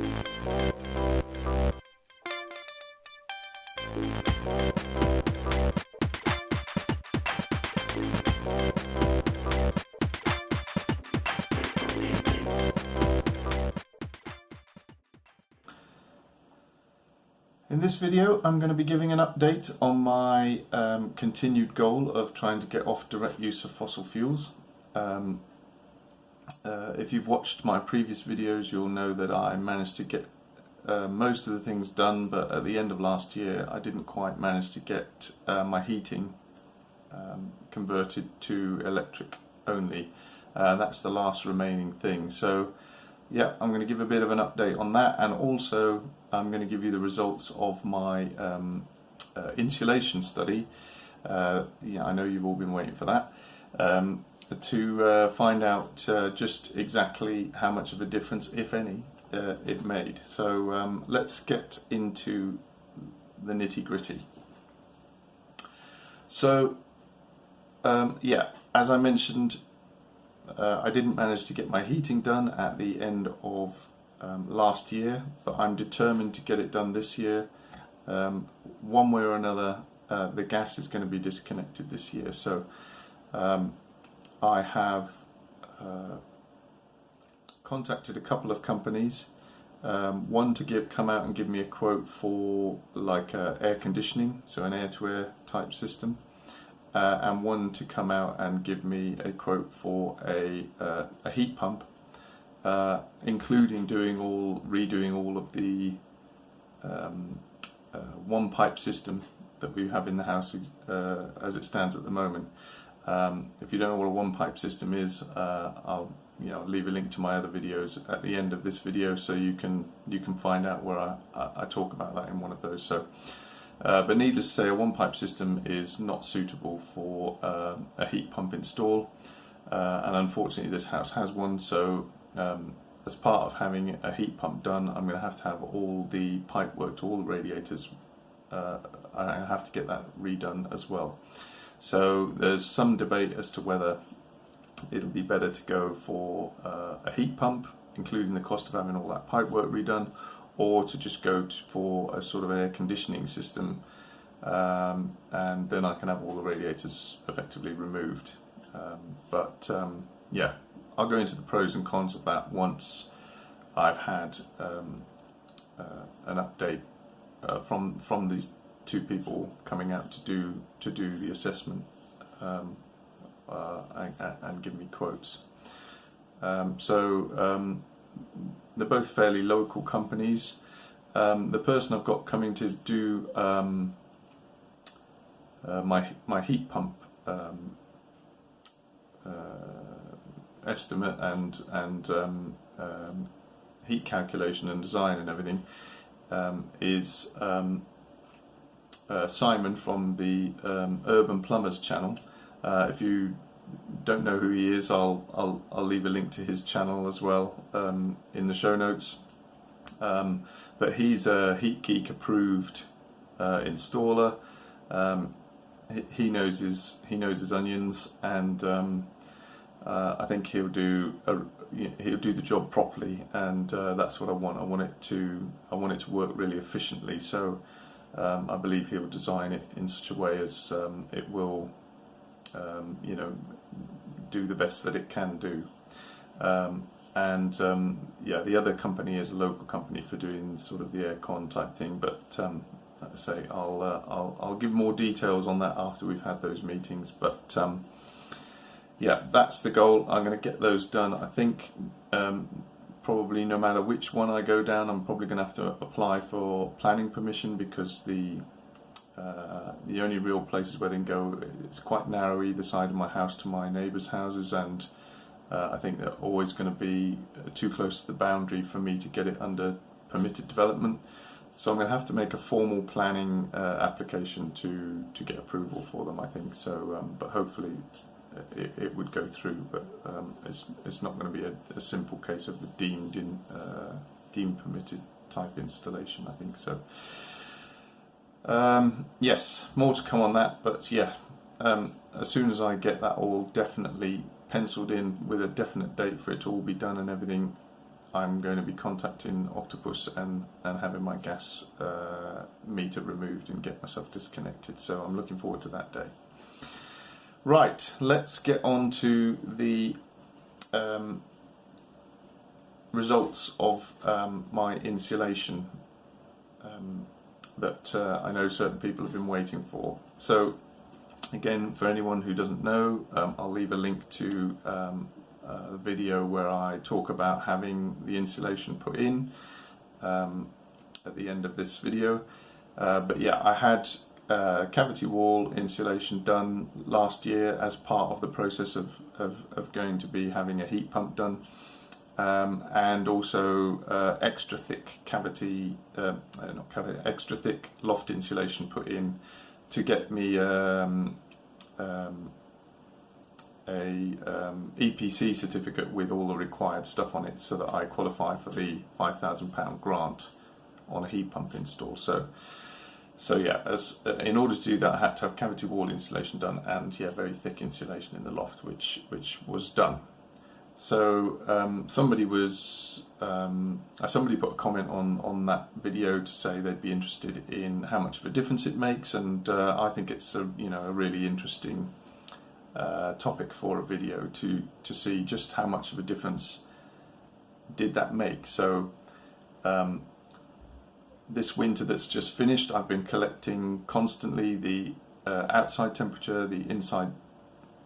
In this video I'm going to be giving an update on my continued goal of trying to get off direct use of fossil fuels. If you've watched my previous videos, you'll know that I managed to get most of the things done, but at the end of last year I didn't quite manage to get my heating converted to electric only. That's the last remaining thing. So yeah, I'm going to give a bit of an update on that, and also I'm going to give you the results of my insulation study. Yeah, I know you've all been waiting for that, to find out just exactly how much of a difference, if any, it made. So let's get into the nitty-gritty. So yeah, as I mentioned, I didn't manage to get my heating done at the end of last year, but I'm determined to get it done this year. One way or another, the gas is going to be disconnected this year. So I have contacted a couple of companies, one to come out and give me a quote for like air conditioning, so an air-to-air type system, and one to come out and give me a quote for a heat pump, including redoing all of the one pipe system that we have in the house as it stands at the moment. If you don't know what a one pipe system is, I'll leave a link to my other videos at the end of this video, so you can find out where I talk about that in one of those. So. But needless to say, a one-pipe system is not suitable for a heat pump install, and unfortunately this house has one, so as part of having a heat pump done, I'm going to have all the pipe work to all the radiators. I have to get that redone as well. So there's some debate as to whether it'll be better to go for a heat pump, including the cost of having all that pipe work redone, or to just go for a sort of air conditioning system, and then I can have all the radiators effectively removed. Yeah, I'll go into the pros and cons of that once I've had an update from these two people coming out to do the assessment and give me quotes. They're both fairly local companies. The person I've got coming to do my heat pump estimate and heat calculation and design and everything is Simon from the Urban Plumbers channel. If you don't know who he is, I'll leave a link to his channel as well in the show notes. But he's a HeatGeek approved installer. He knows his onions, and I think he'll do the job properly, and that's what I want. I want it to work really efficiently. So I believe he'll design it in such a way as it will do the best that it can do. Yeah, the other company is a local company for doing sort of the aircon type thing, but like I say, I'll give more details on that after we've had those meetings. But yeah, that's the goal. I'm going to get those done. I think probably no matter which one I go down, I'm probably going to have to apply for planning permission, because the only real places where they can go, it's quite narrow either side of my house to my neighbours' houses, and I think they're always going to be too close to the boundary for me to get it under permitted development. So I'm going to have to make a formal planning application to get approval for them, I think. So, but hopefully it would go through. But it's not going to be a simple case of the deemed permitted type installation, I think. So yes, more to come on that. But yeah, as soon as I get that all definitely penciled in with a definite date for it to all be done and everything, I'm going to be contacting Octopus and having my gas meter removed and get myself disconnected. So I'm looking forward to that day. Right, let's get on to the results of my insulation that I know certain people have been waiting for. So again, for anyone who doesn't know, I'll leave a link to a video where I talk about having the insulation put in at the end of this video. But yeah, I had cavity wall insulation done last year as part of the process of going to be having a heat pump done. And also extra thick extra thick loft insulation put in to get me EPC certificate with all the required stuff on it, so that I qualify for the £5,000 grant on a heat pump install. So yeah, in order to do that, I had to have cavity wall insulation done, and yeah, very thick insulation in the loft, which was done. So somebody put a comment on that video to say they'd be interested in how much of a difference it makes, and I think it's a really interesting topic for a video to see just how much of a difference did that make. So this winter that's just finished, I've been collecting constantly the outside temperature, the inside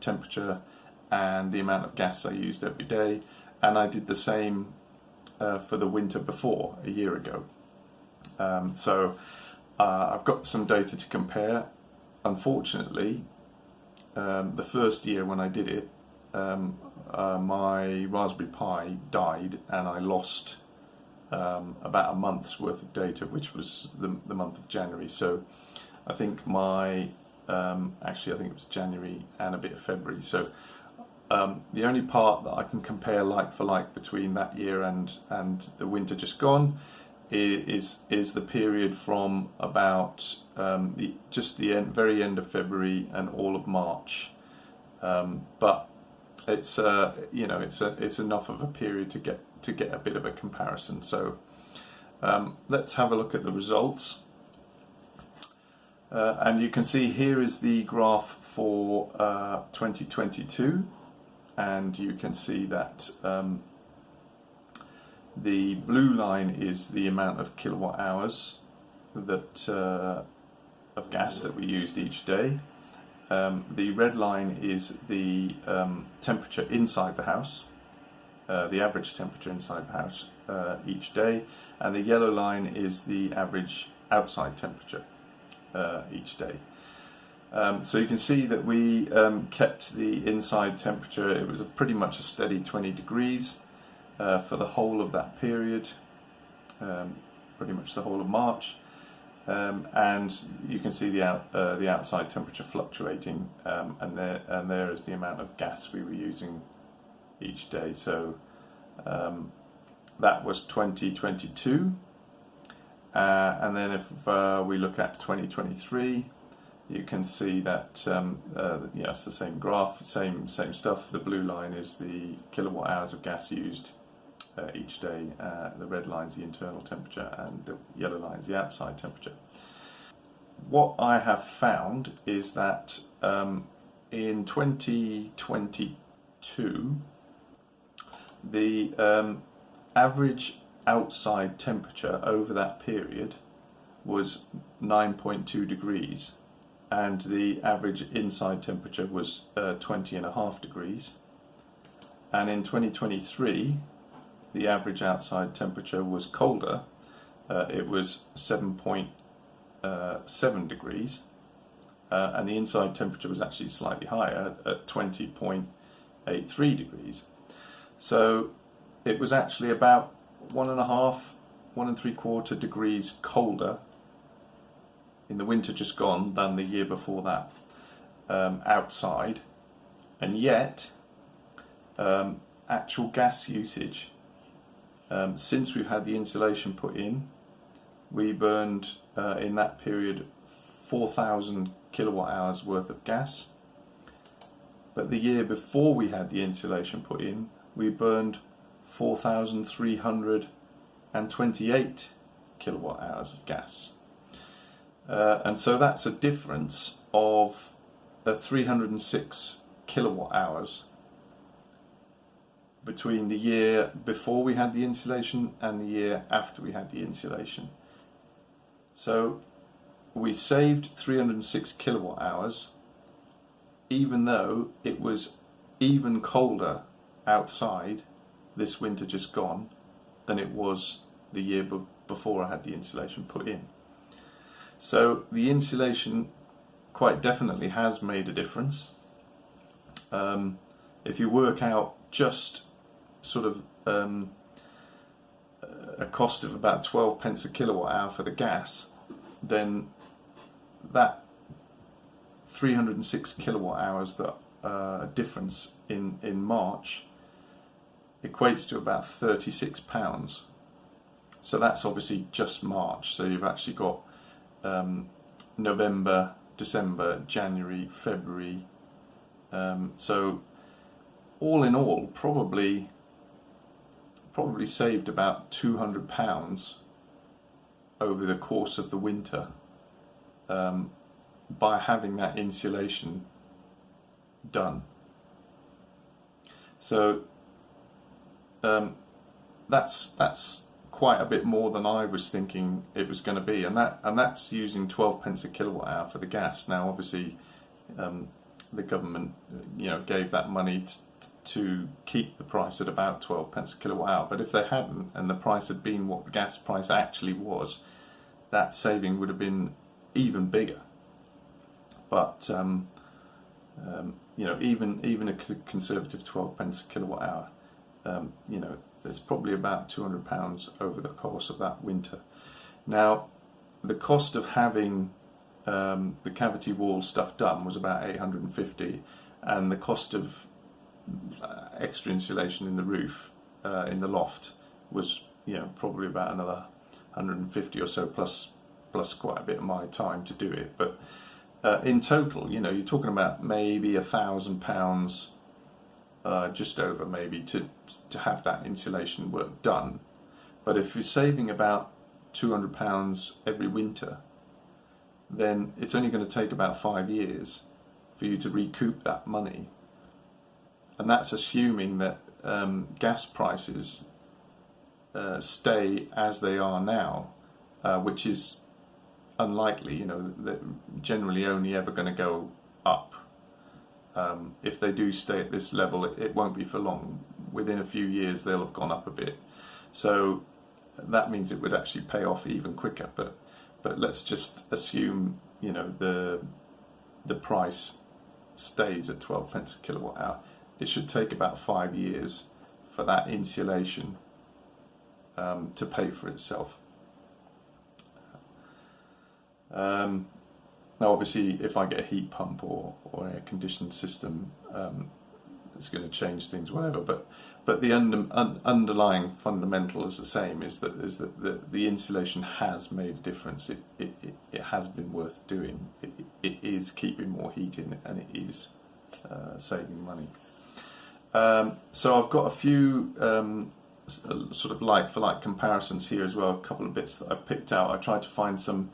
temperature, and the amount of gas I used every day, and I did the same for the winter before, a year ago. So I've got some data to compare. Unfortunately, the first year when I did it, my Raspberry Pi died, and I lost about a month's worth of data, which was the month of January. So I think actually I think it was January and a bit of February. So the only part that I can compare like for like between that year and the winter just gone is the period from about the very end of February and all of March. But it's it's enough of a period to get a bit of a comparison. So let's have a look at the results. And you can see here is the graph for 2022, and you can see that the blue line is the amount of kilowatt hours that of gas that we used each day. The red line is the temperature inside the house, the average temperature inside the house each day, and the yellow line is the average outside temperature each day. So you can see that we kept the inside temperature, it was pretty much a steady 20 degrees for the whole of that period, pretty much the whole of March. And you can see the outside temperature fluctuating, and there is the amount of gas we were using each day. So that was 2022, and then if we look at 2023, you can see that yeah, it's the same graph, same stuff. The blue line is the kilowatt hours of gas used each day. The red line is the internal temperature, and the yellow line is the outside temperature. What I have found is that in 2022, the average outside temperature over that period was 9.2 degrees, and the average inside temperature was 20.5 degrees. And in 2023, the average outside temperature was colder. It was 7.7 degrees, and the inside temperature was actually slightly higher at 20.83 degrees. So it was actually about 1.5, 1.75 degrees colder in the winter just gone than the year before that outside, and yet actual gas usage, since we've had the insulation put in, we burned in that period 4,000 kilowatt hours worth of gas. But the year before we had the insulation put in, we burned 4,328 kilowatt hours of gas. And so that's a difference of 306 kilowatt hours between the year before we had the insulation and the year after we had the insulation. So we saved 306 kilowatt hours, even though it was even colder outside this winter just gone than it was the year before I had the insulation put in. So the insulation quite definitely has made a difference. If you work out just sort of a cost of about 12 pence a kilowatt hour for the gas, then that 306 kilowatt hours that difference in March equates to about £36. So that's obviously just March. So you've actually got November, December, January, February. So all in all, probably saved about £200 over the course of the winter by having that insulation done. So that's quite a bit more than I was thinking it was going to be, and that's using 12 pence a kilowatt hour for the gas. Now, obviously, the government, gave that money to keep the price at about 12 pence a kilowatt hour. But if they hadn't, and the price had been what the gas price actually was, that saving would have been even bigger. But even a conservative 12 pence a kilowatt hour, there's probably about £200 over the course of that winter. Now, the cost of having the cavity wall stuff done was about £850, and the cost of extra insulation in the roof, in the loft, was probably about another £150 or so, plus quite a bit of my time to do it. But in total, you're talking about maybe £1,000, just over maybe, to have that insulation work done. But if you're saving about £200 every winter, then it's only going to take about 5 years for you to recoup that money. And that's assuming that gas prices stay as they are now, which is unlikely. They're generally only ever going to go up. If they do stay at this level, it won't be for long. Within a few years, they'll have gone up a bit. So that means it would actually pay off even quicker. But let's just assume the price stays at 12 pence a kilowatt hour. It should take about 5 years for that insulation to pay for itself. Now, obviously, if I get a heat pump or air conditioned system, it's going to change things, whatever. But the underlying fundamental is the same: is that the insulation has made a difference. It has been worth doing. It is keeping more heat in, and it is saving money. So I've got a few sort of like-for-like comparisons here as well. A couple of bits that I picked out. I tried to find some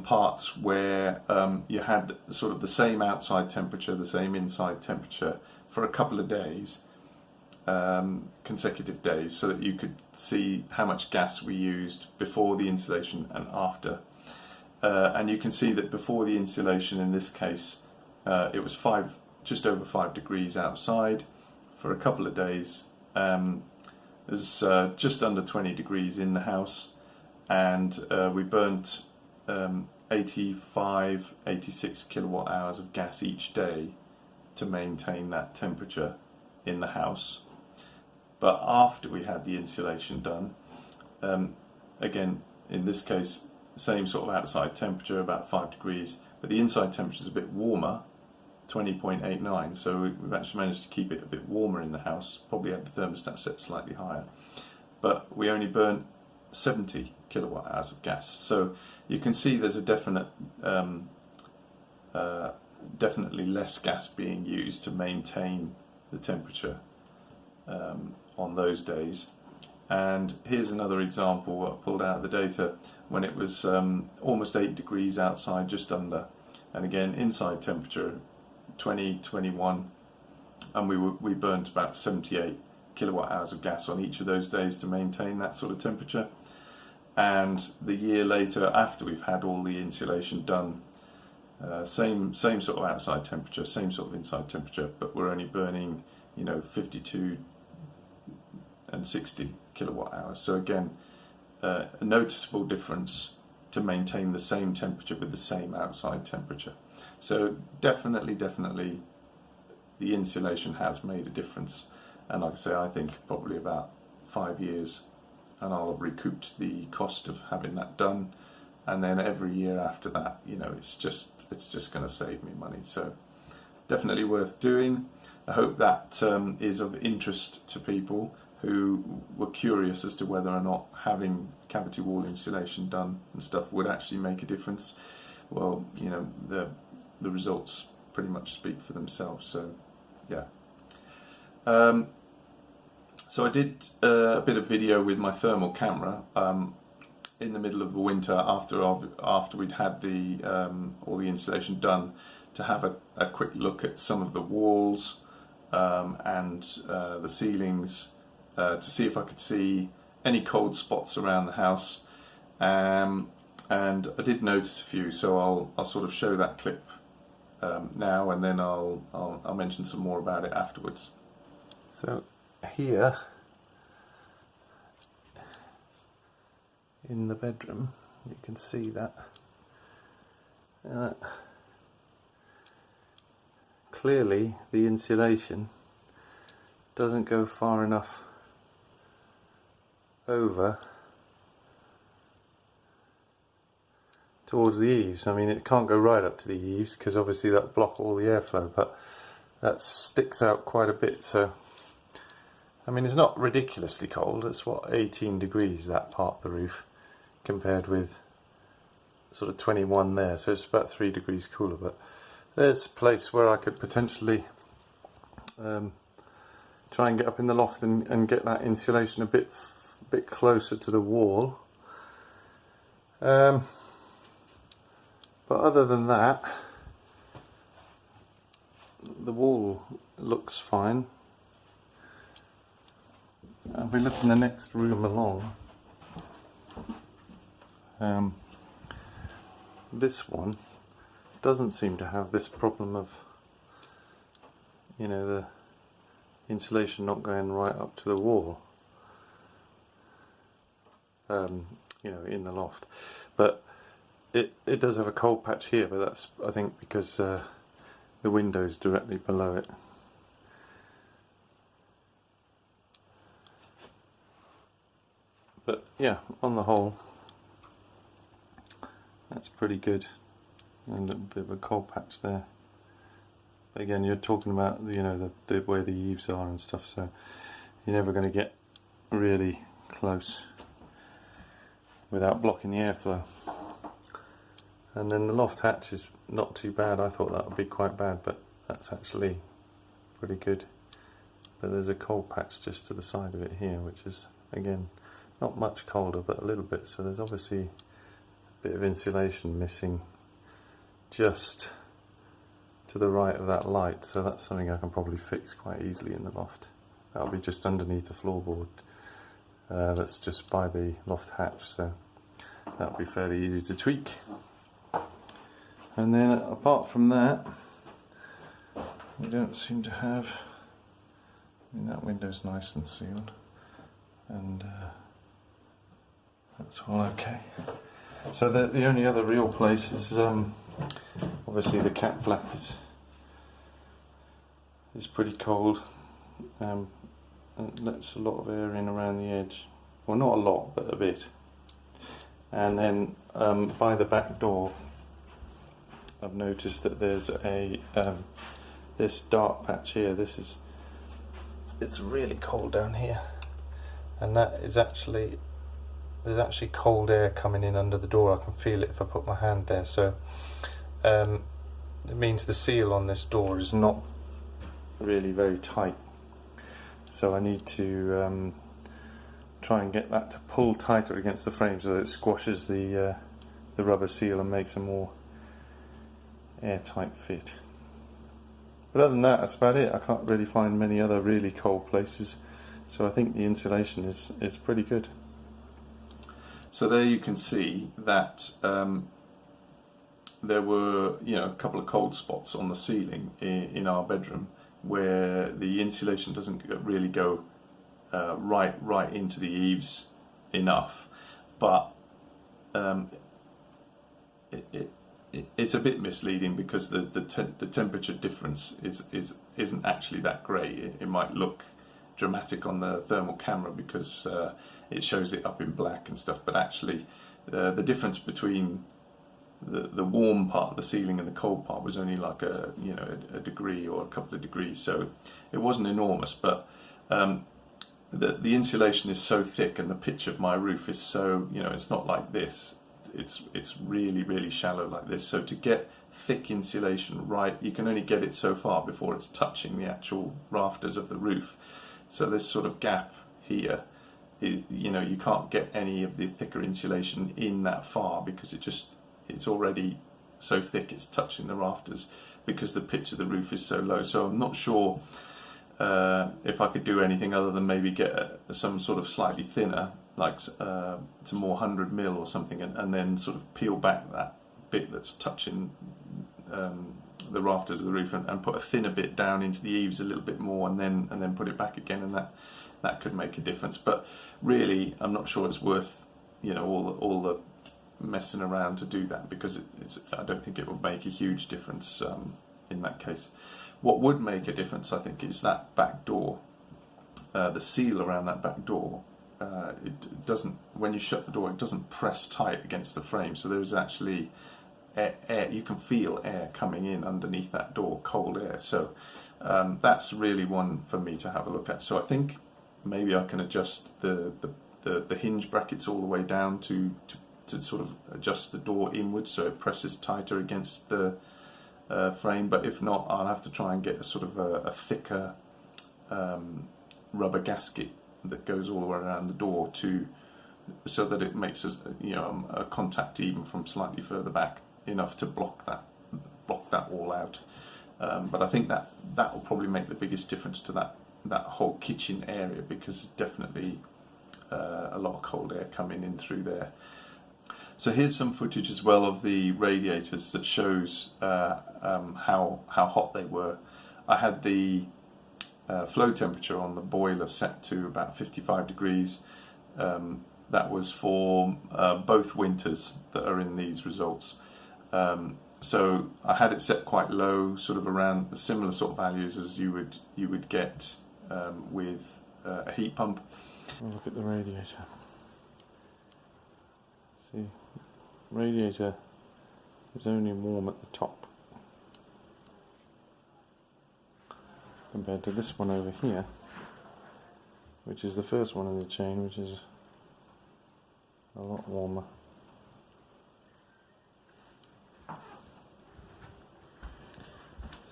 parts where you had sort of the same outside temperature, the same inside temperature for a couple of days, consecutive days, so that you could see how much gas we used before the insulation and after. And you can see that before the insulation, in this case, it was just over 5 degrees outside for a couple of days. There's just under 20 degrees in the house, and we burnt 86 kilowatt hours of gas each day to maintain that temperature in the house. But after we had the insulation done, again, in this case, same sort of outside temperature, about 5 degrees, but the inside temperature is a bit warmer, 20.89, so we've actually managed to keep it a bit warmer in the house. Probably had the thermostat set slightly higher, but we only burnt 70 kilowatt hours of gas. So you can see there's a definitely less gas being used to maintain the temperature on those days. And here's another example I pulled out of the data when it was almost 8 degrees outside, just under, and again inside temperature 20, 21, and we burnt about 78 kilowatt hours of gas on each of those days to maintain that sort of temperature. And the year later, after we've had all the insulation done, same sort of outside temperature, same sort of inside temperature, but we're only burning 52 and 60 kilowatt hours. So again, a noticeable difference to maintain the same temperature with the same outside temperature. So definitely the insulation has made a difference, and like I say, I think probably about 5 years and I'll have recouped the cost of having that done, and then every year after that, it's just going to save me money. So definitely worth doing. I hope that is of interest to people who were curious as to whether or not having cavity wall insulation done and stuff would actually make a difference. Well, the results pretty much speak for themselves. So yeah. So I did a bit of video with my thermal camera in the middle of the winter after we'd had all the insulation done, to have a quick look at some of the walls and the ceilings, to see if I could see any cold spots around the house, and I did notice a few, so I'll sort of show that clip now, and then I'll mention some more about it afterwards. So here in the bedroom, you can see that clearly the insulation doesn't go far enough over towards the eaves. I mean, it can't go right up to the eaves because obviously that block all the airflow, but that sticks out quite a bit. So I mean, it's not ridiculously cold. It's 18 degrees, that part of the roof, compared with sort of 21 there, so it's about 3 degrees cooler. But there's a place where I could potentially try and get up in the loft and get that insulation a bit closer to the wall. But other than that, the wall looks fine. If we look in the next room along, this one doesn't seem to have this problem of the insulation not going right up to the wall, in the loft. But it does have a cold patch here, but that's, I think, because the window's directly below it. But yeah, on the whole, that's pretty good. And a little bit of a cold patch there. But again, you're talking about the way the eaves are and stuff, so you're never going to get really close without blocking the airflow. And then the loft hatch is not too bad. I thought that would be quite bad, but that's actually pretty good. But there's a cold patch just to the side of it here, which is, again, not much colder, but a little bit. So there's obviously a bit of insulation missing just to the right of that light. So that's something I can probably fix quite easily in the loft. That'll be just underneath the floorboard. That's just by the loft hatch, so that'll be fairly easy to tweak. And then apart from that, we don't seem to have, that window's nice and sealed, and that's all okay. So the only other real place is obviously the cat flap is pretty cold. It lets a lot of air in around the edge. Well, not a lot, but a bit. And then by the back door, I've noticed that there's a this dark patch here. It's really cold down here, and that is actually, there's actually cold air coming in under the door. I can feel it if I put my hand there. So it means the seal on this door is not really very tight. so I need to try and get that to pull tighter against the frame so that it squashes the rubber seal and makes a more airtight fit. But other than that, that's about it. I can't really find many other really cold places, so I think the insulation is pretty good. So there you can see that there were, a couple of cold spots on the ceiling in our bedroom where the insulation doesn't really go right into the eaves enough, but it's a bit misleading because the temperature difference isn't actually that great. It might look dramatic on the thermal camera because it shows it up in black and stuff, but actually the difference between the warm part of the ceiling and the cold part was only like a degree or a couple of degrees, so it wasn't enormous. But the insulation is so thick and the pitch of my roof is so, it's not like this. It's really shallow like this. So to get thick insulation right, you can only get it so far before it's touching the actual rafters of the roof. So this sort of gap here, you can't get any of the thicker insulation in that far because it's already so thick it's touching the rafters because the pitch of the roof is so low. So I'm not sure if I could do anything other than maybe get some sort of slightly thinner, like some more 100 mil or something, and then sort of peel back that bit that's touching the rafters of the roof and put a thinner bit down into the eaves a little bit more, and then put it back again, and that could make a difference. But really, I'm not sure it's worth all the messing around to do that, because I don't think it would make a huge difference in that case. What would make a difference, I think, is that back door, the seal around that back door. It doesn't, when you shut the door, it doesn't press tight against the frame, so there's actually air. You can feel air coming in underneath that door, cold air. So that's really one for me to have a look at. So I think maybe I can adjust the hinge brackets all the way down to sort of adjust the door inwards so it presses tighter against the frame. But if not, I'll have to try and get a sort of a thicker rubber gasket that goes all the way around the door so that it makes a contact even from slightly further back, enough to block that all out. But I think that will probably make the biggest difference to that whole kitchen area, because definitely a lot of cold air coming in through there. So here's some footage as well of the radiators that shows how hot they were. I had the flow temperature on the boiler set to about 55 degrees. That was for both winters that are in these results. So I had it set quite low, sort of around similar sort of values as you would get with a heat pump. Look at the radiator. See, radiator is only warm at the top compared to this one over here, which is the first one in the chain, which is a lot warmer.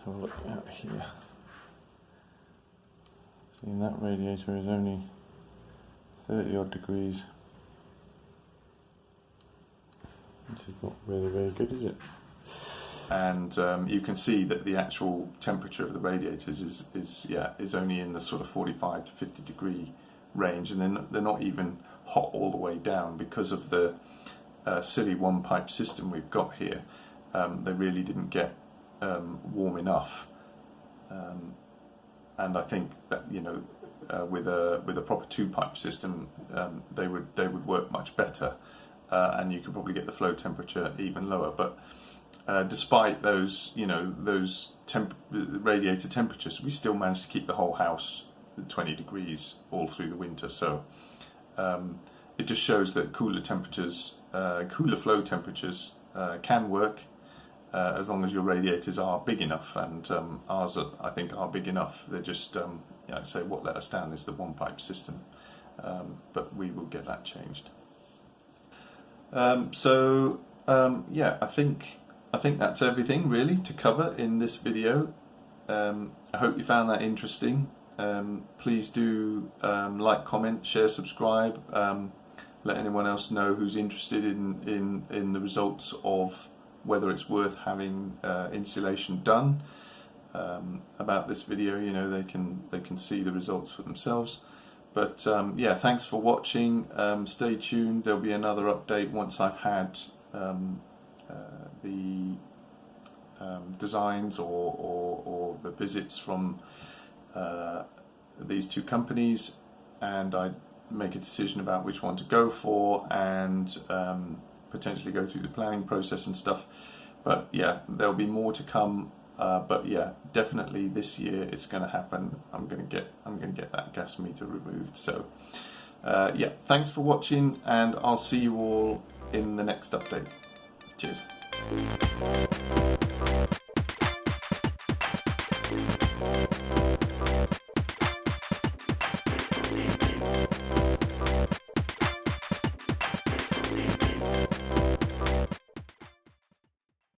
So look out here. See, that radiator is only 30 odd degrees, which is not really very good, is it? And you can see that the actual temperature of the radiators is only in the sort of 45 to 50 degree range, and they're not even hot all the way down because of the silly one pipe system we've got here. They really didn't get warm enough, and I think that with a proper two pipe system they would work much better, and you could probably get the flow temperature even lower. But despite those radiator temperatures, we still managed to keep the whole house at 20 degrees all through the winter. So it just shows that cooler temperatures, cooler flow temperatures can work as long as your radiators are big enough, and ours I think are big enough. They're just say what let us down is the one pipe system, but we will get that changed. Yeah, I think that's everything really to cover in this video. I hope you found that interesting. please do like, comment, share, subscribe. Let anyone else know who's interested in the results of whether it's worth having insulation done. About this video, you know, they can see the results for themselves. But yeah, thanks for watching. Stay tuned. There'll be another update once I've had the designs or the visits from these two companies, and I make a decision about which one to go for, and potentially go through the planning process and stuff. But yeah, there'll be more to come. But yeah, definitely this year it's going to happen. I'm going to get that gas meter removed. So yeah, thanks for watching, and I'll see you all in the next update. Cheers.